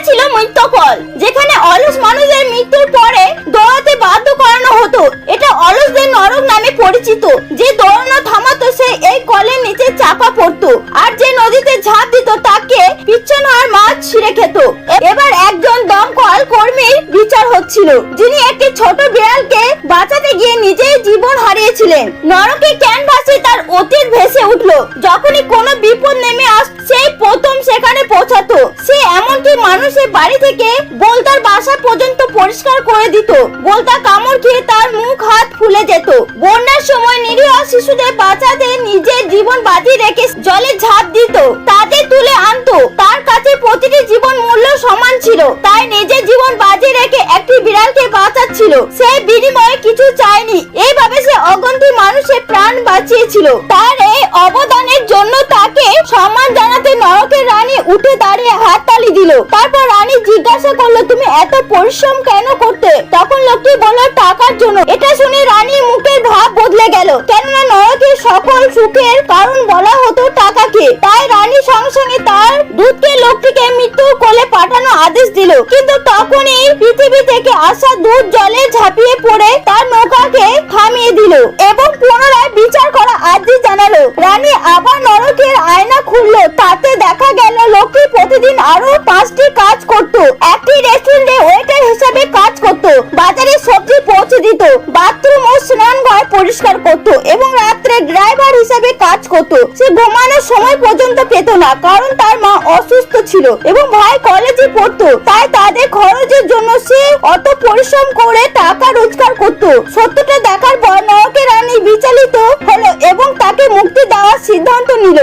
ছিল মৃত্যুকল, যেখানে অলস মানুষের মৃত্যুর পরে দৌড়াতে বাধ্য করানো হতো। এটা অলসদের নরক নামে পরিচিত। যে দৌড়ানো থামাতো সে এই কলের নিচে চাপা পড়তো, আর যে নদীতে ঝাঁপ দিত তাকে পিচ্ছন আর মাছ ছিঁড়ে খেত। এবার একজন দমকল কর্মীর বিচার হচ্ছিল, যিনি একটি ছোট বিড়ালকে বাঁচাতে গিয়ে নিজেই জীবন হারিয়েছিলেন। নরকে ক্যানভাসে তার অতীত ভেসে উঠলো। যখনই কোনো বিপদ নেমে আসছে প্রথম সেখানে পৌঁছাতো সে। এমনকি মানুষের বাড়ি থেকে বলতার বাসা পর্যন্ত পরিষ্কার করে দিত। বলতা কামড় খেয়ে তার মুখ হাত ফুলে যেত। বন্যার সময় নিরীহ শিশুদের বাঁচাতে নিজের জীবন বাজি রেখে জলে ঝাঁপ দিত, তাদের তুলে আনতো। তার কাছে প্রতিটি জীবন মূল্য সমান ছিল, তাই নিজের জীবন বাজি রেখে একটি বিড়ালকে বাঁচাচ্ছিল। সে বিনিময়ে কিছু চায়নি। এইভাবে সে অগন্তি মানুষের প্রাণ বাঁচিয়েছিল। তার এই অবদানের জন্য তাকে সম্মান জানাতে নরকের রানী উঠে দাঁড়িয়ে হাততালি দিল। তারপর রানী জিজ্ঞাসা করলো, তুমি এত পরিশ্রম কেন করতে? তখন লোকটি বলল, টাকার জন্য। এটা শুনে রানীর মুখের ভাব বদলে গেল, কেননা নরকের সকল সুখের কারণ বলা হতো টাকাকে। তাই রানী সঙ্গে সঙ্গে তার দূতকে লোকটিকে মৃত্যুর কোলে পাঠানো আদেশ দিল। কিন্তু তখনই পৃথিবী থেকে আসা দূত জলে ঝাঁপিয়ে পড়ে তার নৌকাকে থামিয়ে দিল এবং পুনরায় বিচার করা আর্জি জানালো। রানী আবার নরকের আয়না খুললো। তাতে দেখা গেল লোকটি প্রতিদিন আরো 5টি কাজ করত। একটি রেস্টুরেন্টে ওয়েটার হিসেবে কাজ করত, বাজারে সবজি পৌঁছে দিত, বাথরুম ও স্নানঘর পরিষ্কার করত এবং রাত্রে ড্রাইভার হিসেবে কাজ করত। সে ঘুমানোর সময় পর্যন্ত পেত না, কারণ তার মা অসুস্থ ছিল এবং ভাই কলেজে পড়তো। তাই তাদের খরচের জন্য সে অত পরিশ্রম করে টাকা রোজগার করত। সত্যটা দেখার পর নরকের রানী বিচলিত হলো এবং তাকে মুক্তি দেওয়ার সিদ্ধান্ত নিল।